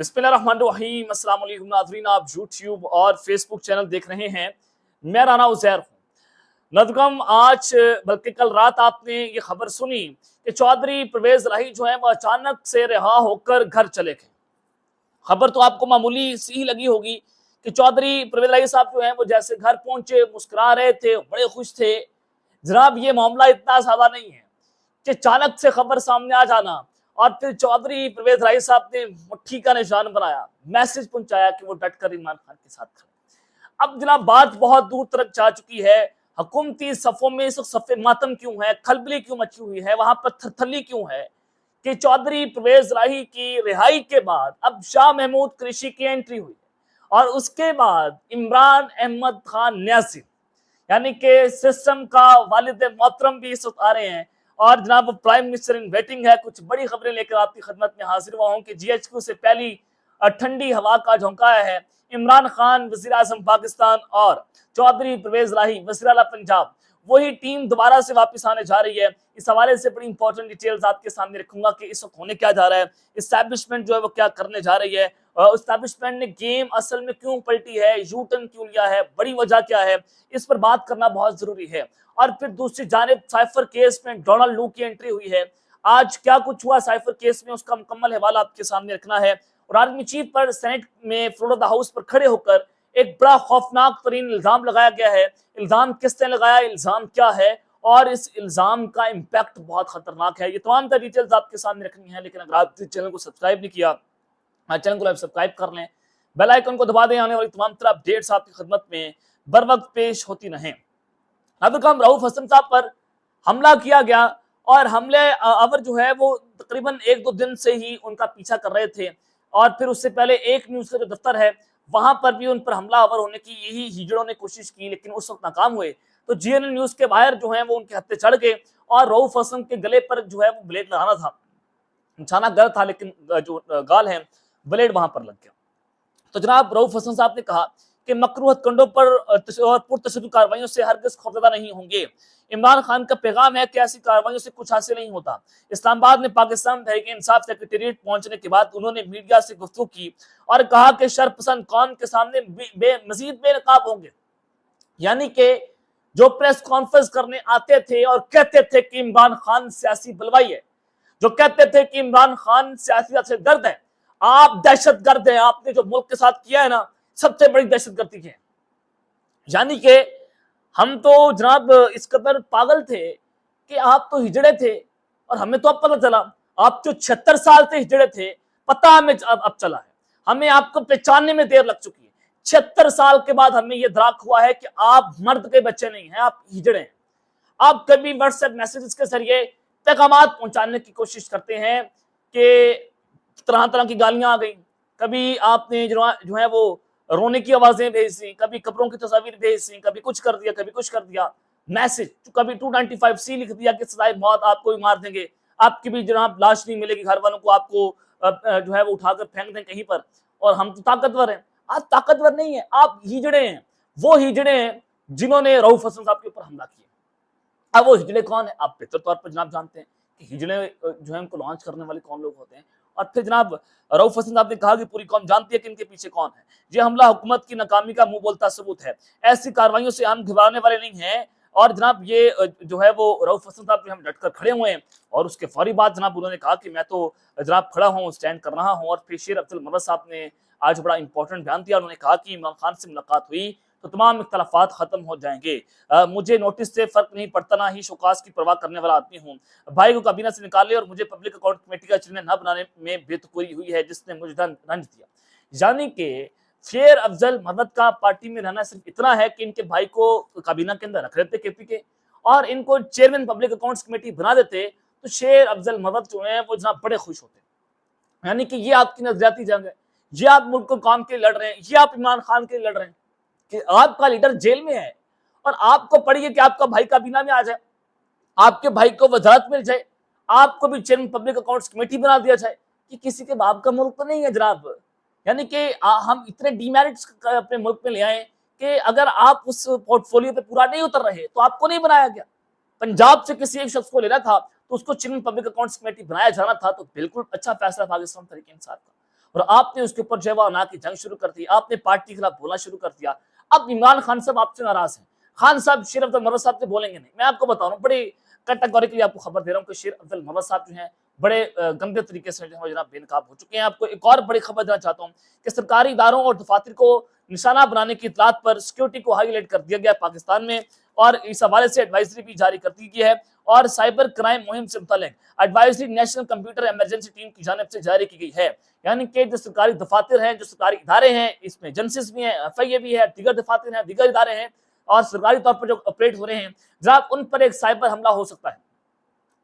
بسم اللہ الرحمن الرحیم۔ السلام علیکم ناظرین، آپ یوٹیوب اور فیس بک چینل دیکھ رہے ہیں۔ میں رانا عزیر ہوں۔ ناظرین، آج بلکہ کل رات آپ نے یہ خبر سنی کہ چودھری پرویز الہی جو ہیں وہ اچانک سے رہا ہو کر گھر چلے گئے۔ خبر تو آپ کو معمولی سی ہی لگی ہوگی کہ چودھری پرویز الہی صاحب جو ہیں وہ جیسے گھر پہنچے مسکرا رہے تھے، بڑے خوش تھے۔ جناب یہ معاملہ اتنا سادہ نہیں ہے کہ اچانک سے خبر سامنے آ جانا اور پھر چودھری پرویز الہی صاحب نے مٹھی کا نشان بنایا، میسج پہنچایا کہ وہ ڈٹ کر عمران خان کے ساتھ کھڑے۔ اب جناب بات بہت دور تک جا چکی ہے۔ حکومتی صفوں میں اس وقت صف ماتم کیوں ہے، کھلبلی کیوں مچی ہوئی ہے، وہاں پر تھرتھلی کیوں ہے کہ چودھری پرویز الہی کی رہائی کے بعد اب شاہ محمود قریشی کی انٹری ہوئی اور اس کے بعد عمران احمد خان نیازی یعنی کہ سسٹم کا والد محترم بھی اس وقت آ رہے ہیں اور جناب پرائم منسٹر ان ویٹنگ ہے۔ کچھ بڑی خبریں لے کر آپ کی خدمت میں حاضر ہوا ہوں کہ جی ایچ کیو سے پہلی ٹھنڈی ہوا کا جھونکا ہے۔ عمران خان وزیر اعظم پاکستان اور چودھری پرویز الہی وزیر اعلیٰ پنجاب، وہی ٹیم دوبارہ سے واپس آنے جا رہی ہے۔ اس حوالے سے بڑی امپورٹنٹ ڈیٹیلز آپ کے سامنے رکھوں گا کہ اس وقت ہونے کیا جا رہا ہے، اسٹیبلشمنٹ جو ہے وہ کیا کرنے جا رہی ہے، اسٹیبلشمنٹ نے گیم اصل میں کیوں پلٹی ہے، یو ٹرن کیوں لیا ہے، بڑی وجہ کیا ہے، اس پر بات کرنا بہت ضروری ہے۔ اور پھر دوسری جانب سائفر کیس میں ڈونلڈ لو کی انٹری ہوئی ہے۔ آج کیا کچھ ہوا سائفر کیس میں، اس کا مکمل حوالہ آپ کے سامنے رکھنا ہے۔ اور آرمی چیف پر سینٹ میں فلور آف دا ہاؤس پر کھڑے ہو کر ایک بڑا خوفناک ترین الزام لگایا گیا ہے۔ الزام کس نے لگایا، الزام کیا ہے اور اس الزام کا امپیکٹ بہت خطرناک ہے۔ یہ تمام تر ڈیٹیلز آپ کے سامنے رکھنی ہے، لیکن اگر آپ چینل کو سبسکرائب نہیں کیا، چینل کو سبسکرائب کر لیں، بیل آئیکن کو دبا دیں، آنے والی تمام تر اپڈیٹس آپ کی خدمت میں بر وقت پیش ہوتی رہیں۔ اب رؤف حسن صاحب پر حملہ کیا گیا اور حملے آور جو ہے وہ تقریباً 1-2 دن سے ہی ان کا پیچھا کر رہے تھے اور پھر اس سے پہلے ایک نیوز کا جو دفتر ہے وہاں پر بھی ان پر حملہ آور ہونے کی یہی ہجڑوں نے کوشش کی، لیکن اس وقت ناکام ہوئے۔ تو جی این این نیوز کے باہر جو ہیں وہ ان کے ہتھے چڑھ گئے اور رؤف حسن کے گلے پر جو ہے وہ بلیڈ لگانا تھا، نچانا گل تھا، لیکن جو گال ہے بلیڈ وہاں پر لگ گیا۔ تو جناب رؤف حسن صاحب نے کہا کہ مکروہ کنڈوں پر اور پرتشدد کارروائیوں سے ہرگز خوفزدہ نہیں ہوں گے۔ عمران خان کا پیغام ہے کہ ایسی کارروائیوں سے کچھ حاصل نہیں ہوتا۔ اسلام آباد میں پاکستان تحریک انصاف سیکریٹریٹ پہنچنے کے بعد انہوں نے میڈیا سے گفتگو کی اور کہا کہ شرپسند قوم کے سامنے مزید بے نقاب ہوں گے، یعنی کہ جو پریس کانفرنس کرنے آتے تھے اور کہتے تھے کہ عمران خان سیاسی بلوائی ہے، جو کہتے تھے کہ عمران خان سیاسی گرد ہے، آپ دہشت گرد ہیں، آپ نے جو ملک کے ساتھ کیا ہے نا سب سے بڑی دہشت گردی کی ہے۔ یعنی کہ ہم تو جناب اس قدر پاگل تھے کہ آپ تو ہجڑے تھے اور ہمیں تو اب پتہ چلا، آپ جو 76 سال سے ہجڑے تھے پتہ ہمیں اب چلا ہے، ہمیں آپ کو پہچاننے میں دیر لگ چکی ہے۔ 76 سال کے بعد ہمیں یہ دراک ہوا ہے کہ آپ مرد کے بچے نہیں ہیں، آپ ہجڑے ہیں۔ آپ کبھی واٹس ایپ میسیجز کے ذریعے پیغامات پہنچانے کی کوشش کرتے ہیں کہ طرح طرح کی گالیاں آ گئیں، کبھی آپ نے جو ہے وہ رونے کی آوازیں بھیج دیں، کبھی قبروں کی تصاویر بھیج دیں، کبھی کچھ کر دیا، کبھی کچھ کر دیا، میسج کبھی 295C لکھ دیا کہ سزائے موت، آپ کو بھی مار دیں گے، آپ کی بھی جناب لاش نہیں ملے گی، گھر والوں کو آپ کو جو ہے وہ اٹھا کر پھینک دیں کہیں پر، اور ہم تو طاقتور ہیں۔ آپ طاقتور نہیں ہیں، آپ ہجڑے ہیں، وہ ہجڑے ہیں جنہوں نے رؤف حسن صاحب کے اوپر حملہ کیا۔ اب وہ ہجڑے کون ہیں آپ بہتر طور پر جناب جانتے ہیں کہ ہجڑے جو ہیں ان کو لانچ کرنے والے کون لوگ ہوتے ہیں۔ اور پھر جناب رؤف حسن صاحب نے کہا کہ پوری قوم جانتی ہے کہ ان کے پیچھے کون ہے، یہ حملہ حکومت کی ناکامی کا منہ بولتا ثبوت ہے، ایسی کارروائیوں سے ہم گھبرانے والے نہیں ہیں۔ اور جناب یہ جو ہے وہ رؤف حسن صاحب ہم ڈٹ کر کھڑے ہوئے ہیں، اور اس کے فوری بعد جناب انہوں نے کہا کہ میں تو جناب کھڑا ہوں، سٹینڈ کر رہا ہوں۔ اور پھر شیر افضل مرد صاحب نے آج بڑا امپورٹنٹ بیان دیا، انہوں نے کہا کہ عمران خان سے ملاقات ہوئی تو تمام اختلافات ختم ہو جائیں گے، مجھے نوٹس سے فرق نہیں پڑتا، نہ ہی شوکاز کی پرواہ کرنے والا آدمی ہوں، بھائی کو کابینہ سے نکالے اور مجھے پبلک اکاؤنٹ کمیٹی کا چیئرمین نہ بنانے میں بے تکوری ہوئی ہے جس نے مجھے رنج دیا۔ یعنی کہ شیر افضل محمد کا پارٹی میں رہنا صرف اتنا ہے کہ ان کے بھائی کو کابینہ کے اندر رکھ لیتے کے پی کے اور ان کو چیئرمین پبلک اکاؤنٹس کمیٹی بنا دیتے تو شیر افضل محمد جو ہیں وہ جناب بڑے خوش ہوتے۔ یعنی کہ یہ آپ کی نظریاتی جنگ ہے، یہ آپ ملک کو کام کے لڑ رہے ہیں، یہ آپ عمران خان کے لڑ رہے ہیں کہ آپ کا لیڈر جیل میں ہے اور آپ کو پڑھیے کہ آپ کا بھائی کابینہ میں آ جائے، آپ کے بھائی کو وزارت مل جائے، آپ کو بھی چیئرمین پبلک اکاؤنٹس کمیٹی بنا دیا جائے، کہ کسی کے باپ کا ملک تو نہیں ہے جناب۔ یعنی کہ ہم اتنے ڈی میرٹس اپنے ملک میں لے آئے کہ اگر آپ اس پورٹ فولیو پہ پورا نہیں اتر رہے تو آپ کو نہیں بنایا گیا۔ پنجاب سے کسی ایک شخص کو لینا تھا تو اس کو چیئرمین پبلک اکاؤنٹس کمیٹی بنایا جانا تھا، تو بالکل اچھا فیصلہ پاکستان تحریک انصاف کا۔ اور آپ نے اس کے اوپر جو ہے وہ کی جنگ شروع کر دی, آپ نے پارٹی کے خلاف بولنا شروع کر دیا. اب عمران خان صاحب آپ سے ناراض ہیں, خان صاحب شیر افضل مرد صاحب سے بولیں گے نہیں. میں آپ کو بتا رہا ہوں, بڑی کیٹیگوریکلی آپ کو خبر دے رہا ہوں کہ شیر افضل مرد صاحب جو ہیں بڑے گندے طریقے سے جو ہے جناب بے نقاب ہو چکے ہیں. آپ کو ایک اور بڑی خبر دینا چاہتا ہوں کہ سرکاری اداروں اور دفاتر کو نشانہ بنانے کی اطلاعات پر سیکیورٹی کو ہائی الرٹ کر دیا گیا پاکستان میں, اور اس حوالے سے ایڈوائزری بھی جاری کر دی گئی ہے, اور سائبر کرائم مہم سے متعلق advisory national computer emergency team کی جانب سے جاری کی گئی ہے. یعنی کہ جو سرکاری دفاتر ہیں, جو سرکاری ادارے ہیں, اس میں ایجنسیز بھی ہیں, ایف آئی اے بھی ہے, دیگر دفاتر ہیں, دیگر ادارے ہیں, اور سرکاری طور پر جو آپریٹ ہو رہے ہیں جناب, ان پر ایک سائبر حملہ ہو سکتا ہے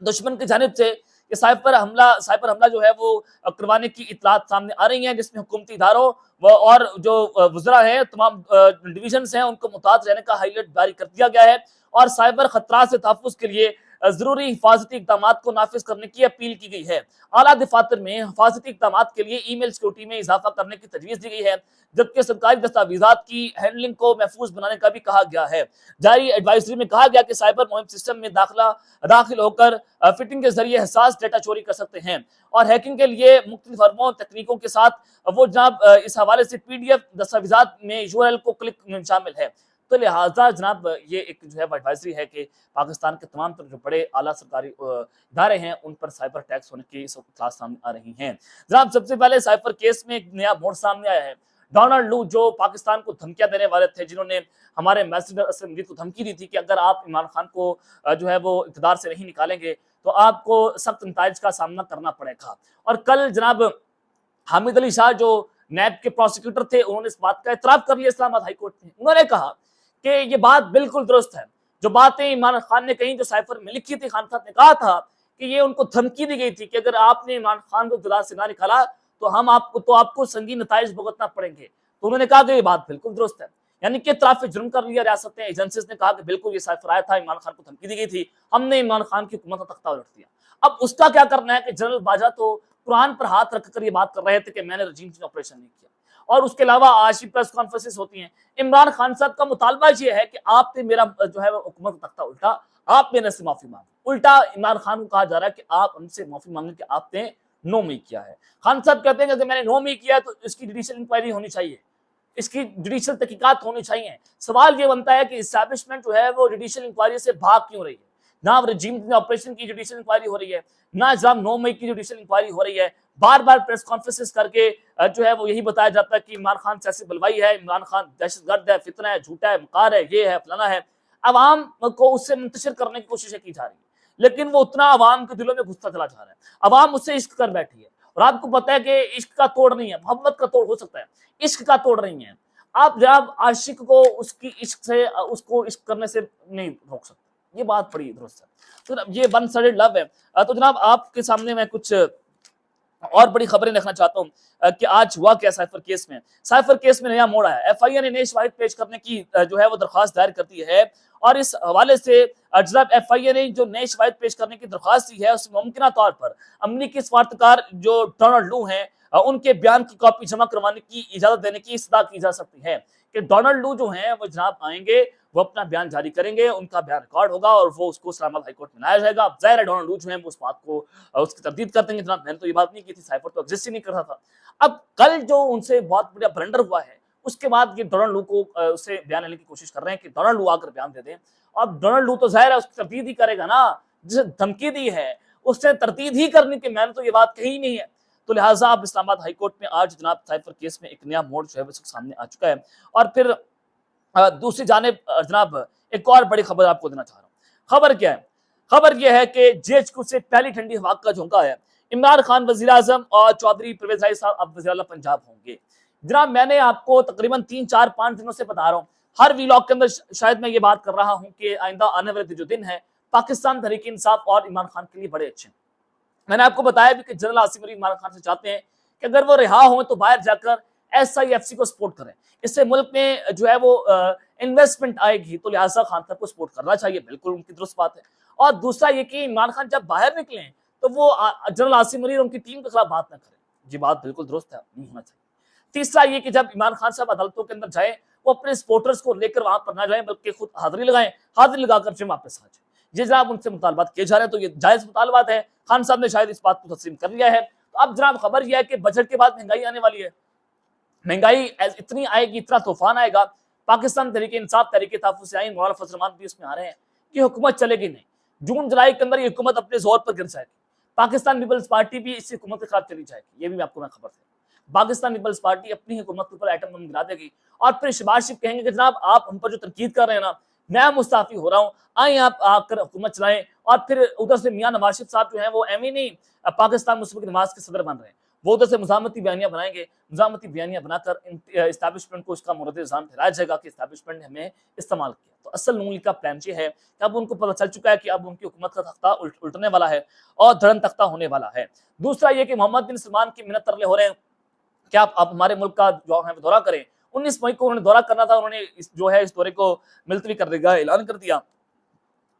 دشمن کی جانب سے. یہ سائبر حملہ جو ہے وہ کروانے کی اطلاعات سامنے آ رہی ہیں, جس میں حکومتی اداروں اور جو وزراء ہیں, تمام ڈویژنز ہیں, ان کو محتاط رہنے کا ہائی الرٹ جاری کر دیا گیا ہے, اور سائبر خطرات سے تحفظ کے لیے ضروری حفاظتی اقدامات کو نافذ کرنے کی اپیل کی گئی ہے. اعلیٰ دفاتر میں حفاظتی اقدامات کے لیے ای میل سیکورٹی میں اضافہ کرنے کی تجویز دی گئی ہے, جبکہ سرکاری دستاویزات کی ہینڈلنگ کو محفوظ بنانے کا بھی کہا گیا ہے. جاری ایڈوائزری میں کہا گیا کہ سائبر مہم سسٹم میں داخل ہو کر فٹنگ کے ذریعے حساس ڈیٹا چوری کر سکتے ہیں, اور ہیکنگ کے لیے مختلف فرموں تکنیکوں کے ساتھ وہ جناب اس حوالے سے پی ڈی ایف دستاویزات میں یو آر ایل کو کلک شامل ہے. تو لہٰذا جناب یہ ایک جو ہے ایڈوائزری ہے کہ پاکستان کے تمام جو بڑے اعلیٰ سرکاری ادارے ہیں ان پر سائبر اٹیکس ہونے کی اطلاعات سامنے آ رہی ہیں. جناب سب سے پہلے سائبر کیس میں ایک نیا موڑ سامنے آیا ہے. ڈونلڈ لو جو پاکستان کو دھمکیاں دینے والے تھے, جنہوں نے ہمارے ایمبیسڈر اسلم مجید کو دھمکی دی تھی کہ اگر آپ عمران خان کو جو ہے وہ اقتدار سے نہیں نکالیں گے تو آپ کو سخت نتائج کا سامنا کرنا پڑے گا. اور کل جناب حامد علی شاہ جو نیب کے پروسیکیوٹر تھے, انہوں نے اس بات کا اعتراف کر لیا اسلام آباد ہائی کورٹ میں. انہوں نے کہا کہ یہ بات بالکل درست ہے, جو باتیں عمران خان نے کہیں, جو سائفر میں لکھی تھی, خان صاحب نے کہا تھا کہ یہ ان کو دھمکی دی گئی تھی کہ اگر آپ نے عمران خان کو اقتدار سے نہ نکالا تو آپ کو سنگین نتائج بھگتنا پڑیں گے. تو انہوں نے کہا کہ یہ بات بالکل درست ہے, یعنی کہ اطراف جرم کر لیا ریاست نے, ایجنسیز نے کہا کہ بالکل یہ سائفر آیا تھا, عمران خان کو دھمکی دی گئی تھی, ہم نے عمران خان کی حکومت کا تختہ الٹ دیا. اب اس کا کیا کرنا ہے کہ جنرل باجوہ تو قرآن پر ہاتھ رکھ کر یہ بات کر رہے تھے کہ میں نے رجیم چینج آپریشن نہیں کیا, اور اس کے علاوہ آج کی پریس کانفرنسز ہوتی ہیں. عمران خان صاحب کا مطالبہ یہ ہے کہ آپ نے میرا جو ہے حکومت کا تختہ الٹا, آپ میرے سے معافی مانگیں. الٹا عمران خان کو کہا جا رہا ہے کہ آپ ان سے معافی مانگیں کہ آپ نے 9 مئی کیا ہے. خان صاحب کہتے ہیں کہ میں نے 9 مئی کیا تو اس کی جوڈیشل انکوائری ہونی چاہیے, اس کی جوڈیشل تحقیقات ہونی چاہیے. سوال یہ بنتا ہے کہ اسٹیبلشمنٹ جو ہے وہ جوڈیشل انکوائری سے بھاگ کیوں رہی ہے؟ نہ رجیم آپریشن کی جوڈیشل انکوائری ہو رہی ہے, نہ جناب 9 مئی کی جوڈیشل انکوائری ہو رہی ہے. بار بار پریس کانفرنسز کر کے جو ہے وہ یہی بتایا جاتا ہے کہ عمران خان سیاسی بلوائی ہے, عمران خان دہشت گرد ہے, فتنہ ہے, جھوٹا ہے, مکار ہے, یہ ہے, فلانا ہے. عوام کو اس سے منتشر کرنے کی کوششیں کی جا رہی ہیں, لیکن وہ اتنا عوام کے دلوں میں گھستا چلا جا رہا ہے. عوام اس سے عشق کر بیٹھی ہے, اور آپ کو پتا ہے کہ عشق کا توڑ نہیں ہے, محبت کا توڑ ہو سکتا ہے, عشق کا توڑ نہیں ہے. آپ جناب عاشق کو اس کی عشق سے, اس کو عشق کرنے سے نہیں روک سکتے, یہ بات بڑی درست ہے. تو یہ ون سائیڈڈ لو ہے. تو جناب آپ کے سامنے میں کچھ اور بڑی خبریں رکھنا چاہتا ہوں کہ آج ہوا کیا سائفر کیس میں. سائفر کیس میں نیا موڑ آیا. ایف آئی اے نے نئے شواہد پیش کرنے کی جو ہے وہ درخواست دائر کر دی ہے, اور اس حوالے سے جناب ایف آئی اے نے جو نئے شواہد پیش کرنے کی درخواست دی ہے اس میں ممکنہ طور پر امریکی سفارتکار جو ڈونلڈ لو ہیں ان کے بیان کی کاپی جمع کروانے کی اجازت دینے کی استدعا کی جا سکتی ہے کہ ڈونلڈ لو جو ہیں وہ جناب آئیں گے, وہ اپنا بیان جاری کریں گے, ان کا بیان ریکارڈ ہوگا اور وہ اس کو اسلام آباد ہائی کورٹ میں لایا جائے گا. اب ظاہر ہے ڈونلڈ لو جو ہیں وہ اس بات کو اس کی تردید کرتے ہیں, جناب میں نے تو یہ بات نہیں کی تھی, سائفر تو ایگزسٹ ہی نہیں کرتا تھا. اب کل جو ان سے بہت بڑا بلنڈر ہوا ہے, اس کے بعد یہ ڈونلڈ لو کو اس سے بیان لینے کی کوشش کر رہے ہیں کہ ڈونلڈ لو آ کر بیان دے دیں. اب ڈونلڈ لو تو ظاہر ہے اس کی تردید ہی کرے گا نا, جسے دھمکی دی ہے اس سے تردید ہی کرنی کہ میں نے تو یہ بات کہی نہیں ہے. تو لہٰذا اب اسلام آباد ہائی کورٹ میں آج جناب سائفر کیس میں ایک نیا موڑ جو ہے وہ سامنے آ چکا ہے. اور پھر دوسری جانب جناب ایک اور بڑی خبر آپ کو دینا چاہ رہا ہوں. خبر کیا ہے؟ خبر یہ ہے کہ جی ایچ کیو سے پہلی ٹھنڈی ہوا کا جھونکا ہے. عمران خان وزیر اعظم اور چودھری پرویز رائی صاحب اب وزیر اعلیٰ پنجاب ہوں گے. جناب میں نے آپ کو تقریباً 3 4 5 دنوں سے بتا رہا ہوں, ہر ویلاگ کے اندر شاید میں یہ بات کر رہا ہوں کہ آئندہ آنے والے جو دن ہے پاکستان تحریک انصاف اور عمران خان کے لیے بڑے اچھے ہیں. میں نے آپ کو بتایا بھی کہ جنرل عاصم علی عمران خان سے چاہتے ہیں کہ اگر وہ رہا ہوں تو باہر جا کر ایس آئی ایف سی کو سپورٹ کریں, اس سے ملک میں جو ہے وہ انویسٹمنٹ آئے گی, تو لہٰذا خان صاحب کو سپورٹ کرنا چاہیے, بالکل ان کی درست بات ہے. اور دوسرا یہ کہ عمران خان جب باہر نکلیں تو وہ جنرل عاصم علی اور ان کی ٹیم کے خلاف بات نہ کریں, یہ بات بالکل درست ہے, نہیں ہونا چاہیے. تیسرا یہ کہ جب عمران خان صاحب عدالتوں کے اندر جائیں وہ اپنے سپورٹرز کو لے کر وہاں پر نہ جائیں بلکہ خود حاضری لگائیں, حاضری لگا کر واپس آ جائیں. یہ جناب ان سے مطالبات کیے جا رہے ہیں تو یہ جائز مطالبات ہے. خان صاحب نے شاید اس بات کو تسلیم کر لیا ہے. تو اب جناب خبر یہ ہے کہ بجٹ کے بعد مہنگائی آنے والی ہے، مہنگائی اتنی آئے گی، اتنا طوفان آئے گا. پاکستان تحریک انصاف، تحریک تحفظ آئین، مولانا فضل الرحمان بھی اس میں آ رہے ہیں کہ حکومت چلے گی نہیں. جون جولائی کے اندر یہ حکومت اپنے زور پر گر جائے گی. پاکستان پیپلز پارٹی بھی اس حکومت کے خلاف چلی جائے گی، یہ بھی آپ کو میں خبر دوں. پاکستان پیپلز پارٹی اپنی حکومت کے اوپر ایٹم بم گرا دے گی اور پھر شہباز شریف کہیں گے کہ جناب آپ ہم پر جو تنقید کر رہے ہیں نا، میں مستعفی ہو رہا ہوں، آئیں آپ آ کر حکومت چلائیں. اور پھر ادھر سے میاں نواز شریف صاحب جو ہیں وہ ایم ہی نہیں پاکستان مسلم لیگ نواز کے صدر بن رہے ہیں، وہ ادھر سے مزاحمتی بیانیاں بنائیں گے. مزاحمتی بیانیاں بنا کر اسٹیبلشمنٹ کو اس کا مورد الزام ٹھہرایا جائے گا کہ اسٹیبلشمنٹ نے ہمیں استعمال کیا. تو اصل نون لیگ کا پلان یہ ہے کہ اب ان کو پتہ چل چکا ہے کہ اب ان کی حکومت کا تختہ الٹنے والا ہے اور دھڑن تختہ ہونے والا ہے. دوسرا یہ کہ محمد بن سلمان کی منت ترلے ہو رہے ہیں کہ آپ ہمارے ملک کا جو ہے دورہ کریں. 19 مئی کو انہوں نے دورہ کرنا تھا، انہوں نے جو ہے اس دورے کو ملتوی کرنے کا اعلان کر دیا.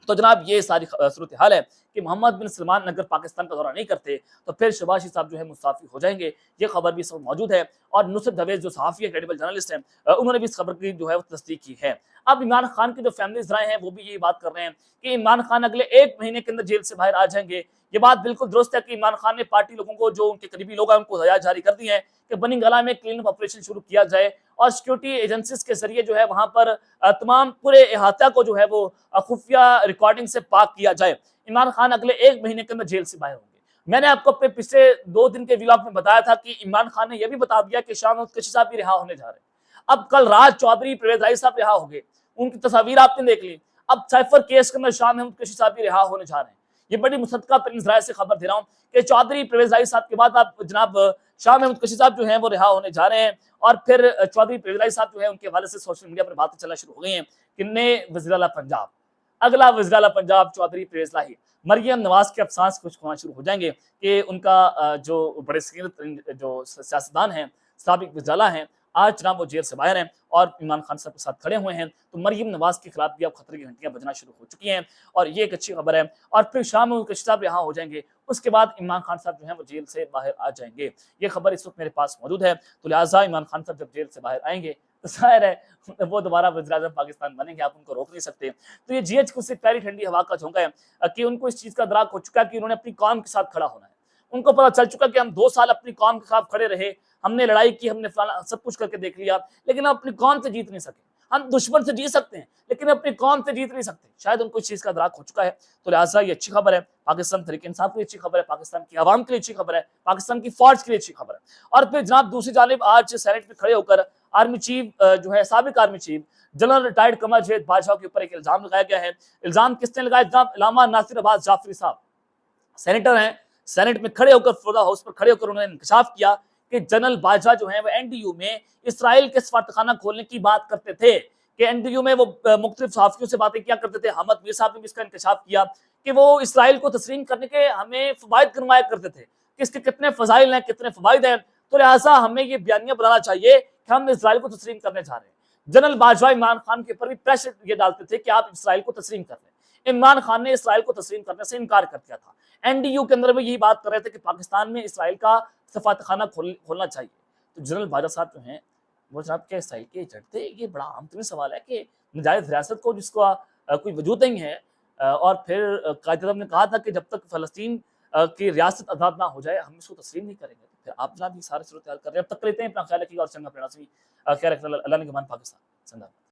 تو جناب یہ ساری صورتحال ہے کہ محمد بن سلمان اگر پاکستان کا دورہ نہیں کرتے تو پھر شہباز شریف صاحب جو ہے مستعفی ہو جائیں گے. یہ خبر بھی اس وقت موجود ہے اور نصرت جاوید جو صحافی ہے، کریڈیبل جرنلسٹ ہیں، انہوں نے بھی اس خبر کی جو ہے وہ تصدیق کی ہے. اب عمران خان کی جو فیملیز رائے ہیں وہ بھی یہی بات کر رہے ہیں کہ عمران خان اگلے 1 مہینے کے اندر جیل سے باہر آ جائیں گے. یہ بات بالکل درست ہے کہ عمران خان نے پارٹی لوگوں کو، جو ان کے قریبی لوگ ہیں، ان کو ہدایات جاری کر دی ہیں کہ بنی گالہ میں کلین اپ آپریشن شروع کیا جائے اور سیکورٹی ایجنسیز کے ذریعے جو ہے وہاں پر تمام پورے احاطہ کو جو ہے وہ خفیہ ریکارڈنگ سے پاک کیا جائے. عمران خان اگلے 1 مہینے کے اندر جیل سے باہر ہوں گے. میں نے آپ کو اپنے پچھلے 2 دن کے ولاگ میں بتایا تھا کہ عمران خان نے یہ بھی بتا دیا کہ شاہ محمود قریشی صاحب بھی رہا ہونے جا رہے ہیں. اب کل رات چودھری پرویز رائی صاحب رہا ہو گئے، ان کی تصاویر آپ نے دیکھ لی. اب سائفر کیس کے اندر شاہ محمود قریشی صاحب بھی رہا ہونے جا رہے ہیں. یہ بڑی مصدقہ ترین ذرائع سے خبر دے رہا ہوں کہ چودھری پرویز رائی صاحب کے بعد اب جناب شاہ محمود قریشی صاحب جو ہیں وہ رہا ہونے جا رہے ہیں. اور پھر چودھری پرویز رائی صاحب جو ہے ان کے حوالے سے سوشل میڈیا پر باتیں چلنا شروع ہو گئی ہیں کہ نئے وزیر اعلیٰ پنجاب، اگلا وزیر اعلیٰ پنجاب چودھری پرویز رائی. مریم نواز کے افسانس کچھ ہونا شروع ہو جائیں گے کہ ان کا جو بڑے سینئر جو سیاستدان ہیں، سابق وزیر اعلیٰ ہیں، آج جناب وہ جیل سے باہر ہیں اور عمران خان صاحب کے ساتھ کھڑے ہوئے ہیں. تو مریم نواز کے خلاف بھی اب خطرے کی گھنٹیاں بجنا شروع ہو چکی ہیں اور یہ ایک اچھی خبر ہے. اور پھر شاہ محمود قریشی صاحب رہا ہو جائیں گے، اس کے بعد عمران خان صاحب جو ہیں وہ جیل سے باہر آ جائیں گے. یہ خبر اس وقت میرے پاس موجود ہے. تو لہٰذا عمران خان صاحب جب جیل سے باہر آئیں گے تو ظاہر ہے وہ دوبارہ وزیر اعظم پاکستان بنیں گے، آپ ان کو روک نہیں سکتے. تو یہ جی ایچ کو صرف پیاری ٹھنڈی ہوا کا جھونکا ہے کہ ان کو اس چیز کا ادراک ہو چکا ہے کہ انہوں نے اپنی قوم کے ساتھ کھڑا ہونا ہے. ان کو پتہ چل چکا کہ ہم 2 سال اپنی قوم کے خلاف کھڑے رہے، ہم نے لڑائی کی، ہم نے فلانا سب کچھ کر کے دیکھ لیا، لیکن ہم اپنی قوم سے جیت نہیں سکے. ہم دشمن سے جیت سکتے ہیں لیکن اپنی قوم سے جیت نہیں سکتے. شاید ان کو اس چیز کا ادراک ہو چکا ہے. تو لہٰذا یہ اچھی خبر ہے، پاکستان تحریک انصاف کے لیے اچھی خبر ہے، پاکستان کی عوام کے لیے اچھی خبر ہے، پاکستان کی فوج کے لیے اچھی خبر ہے. اور پھر جناب دوسری جانب آج سینٹ میں کھڑے ہو کر آرمی چیف جو ہے، سابق army chief general retired Qamar Javed Bajwa کے اوپر ایک الزام لگایا گیا ہے. الزام کس نے لگایا؟ جناب علامہ ناصر عباس جعفری صاحب سینیٹر ہیں، سینٹ میں کھڑے ہو کر، فروزہ ہاؤس پر کھڑے ہو کر انہوں نے انکشاف کیا کہ جنرل باجوہ جو ہیں وہ این ڈی یو میں اسرائیل کے سفارتخانہ کھولنے کی بات کرتے تھے، کہ این ڈی یو میں وہ مختلف صحافیوں سے باتیں کیا کرتے تھے. حامد میر صاحب نے بھی اس کا انکشاف کیا کہ وہ اسرائیل کو تسلیم کرنے کے ہمیں فوائد گنوایا کرتے تھے کہ اس کے کتنے فضائل ہیں، کتنے فوائد ہیں. تو لہٰذا ہمیں یہ بیانیہ بنانا چاہیے کہ ہم اسرائیل کو تسلیم کرنے جا رہے ہیں. جنرل باجوہ عمران خان کے اوپر بھی پریشر یہ ڈالتے تھے کہ آپ اسرائیل کو تسلیم کر لیں. عمران خان نے اسرائیل کو تسلیم کرنے سے انکار کر دیا تھا. این ڈی یو کے اندر بھی یہی بات کر رہے تھے کہ پاکستان میں اسرائیل کا سفارتخانہ کھولنا چاہیے. تو جنرل باجوہ صاحب جو ہیں وہ جناب کیا اسرائیل کے ایجنٹ تھے؟ یہ بڑا عام ترین سوال ہے کہ نجائز ریاست کو جس کا کوئی وجود نہیں ہے، اور پھر قائد اعظم نے کہا تھا کہ جب تک فلسطین کی ریاست آزاد نہ ہو جائے ہم اس کو تسلیم نہیں کریں گے. پھر آپ جناب یہ سارے صورتحال کر رہے ہیں. اب تک لیتے ہیں، اپنا خیال رکھیے گا اور چنگا پرینا سے خیر رکھنا. اللہ نے گمان پاکستان زندہ باد.